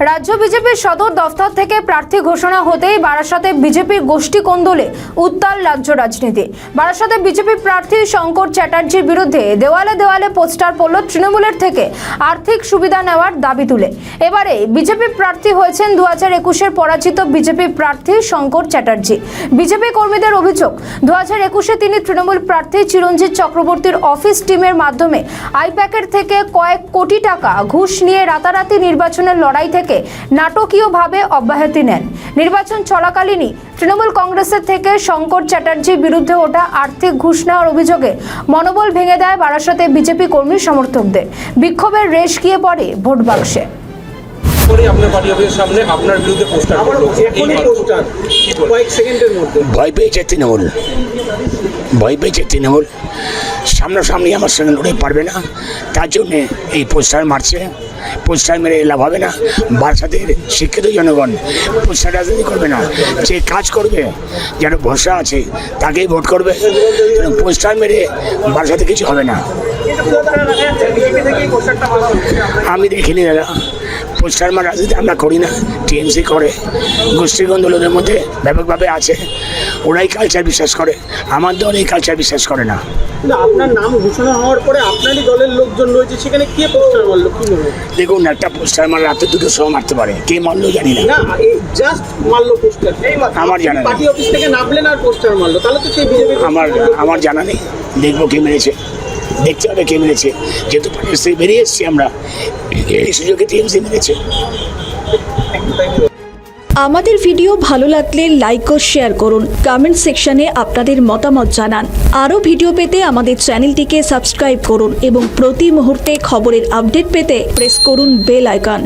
রাজ্য বিজেপির সদর দফতর থেকে প্রার্থী ঘোষণা হতেই বারাসাতে বিজেপির গোষ্ঠী কোন্দলে উত্তাল রাজ্য রাজনীতি। বারাসাতে বিজেপি প্রার্থী শঙ্কর চ্যাটার্জির বিরুদ্ধে দেওয়ালে দেওয়ালে পোস্টার পড়ল তৃণমূলের থেকে আর্থিক সুবিধা নেওয়ার দাবি তুলে। এবারে বিজেপি প্রার্থী হয়েছেন 2021-এর পরাজিত বিজেপি প্রার্থী শঙ্কর চ্যাটার্জি। বিজেপি কর্মীদের অভিযোগ, 2021-এ তিনি তৃণমূল প্রার্থী চিরঞ্জিত চক্রবর্তীর অফিস টিমের মাধ্যমে আইপ্যাকের থেকে কয়েক কোটি টাকা ঘুষ নিয়ে রাতারাতি নির্বাচনের লড়াই থেকে নাটকীয়ভাবে অব্যাহতি নেন। নির্বাচন চলাকালীনই তৃণমূল কংগ্রেসের থেকে শঙ্কর চ্যাটার্জির বিরুদ্ধে ওঠা আর্থিক ঘুষ নেওয়ার অভিযোগে মনোবল ভেঙে দেয় বারাসাতে বিজেপি কর্মী সমর্থকদের। বিক্ষোভের রেশ গিয়ে পড়ে ভোট বাক্সে। আপনার পার্টি অফিসের সামনে আপনার বিরুদ্ধে পোস্টার কয়েক সেকেন্ডের মধ্যে ভয় পেয়েছে তৃণমূল সামনাসামনি আমার সঙ্গে লড়ে পারবে না, তার জন্যে এই পোস্টার মারছে। পোস্টার মেরে লাভ হবে না। বারাসাতের শিক্ষিত জনগণ পোস্টার রাজনীতি করবে না, যে কাজ করবে যেন ভরসা আছে তাকেই ভোট করবে। পোস্টার মেরে বারাসাতে কিছু হবে না। আমি দেখিনি দাদা, পোস্টার মার রাজনীতি আমরা করি না, টিএমসি করে। গোষ্ঠীগোন্দলের মধ্যে ব্যাপকভাবে আছে, ওরাই কালচার বিশ্বাস করে, আমার দল এই কালচার বিশ্বাস করে না। আপনার নাম ঘোষণা হওয়ার পরে আপনারই দলের লোকজন রয়েছে, সেখানে কে পোস্টার মারলো কি বলবো? দেখুন, একটা পোস্টার মার রাতে 2টোর সময় মারতে পারে, কে মারলো জানি না। জাস্ট মারলো পোস্টার, আমার জানা নেই। পার্টি অফিস থেকে নামলেন আর পোস্টার মারলো, তাহলে তো সেই বিজেপি আমার জানা নেই। দেখবো কে মেরেছে, দেখতে হবে কে মেরেছে। যেহেতু পার্টি থেকে বেরিয়ে এসেছি আমরা, এই সুযোগে টিএমসি মেরেছে। আমাদের ভিডিও ভালো লাগলে লাইক ও শেয়ার করুন, কমেন্ট সেকশনে আপনাদের মতামত জানান। আরও ভিডিও পেতে আমাদের চ্যানেলটিকে সাবস্ক্রাইব করুন এবং প্রতি মুহূর্তে খবরের আপডেট পেতে প্রেস করুন বেল আইকন।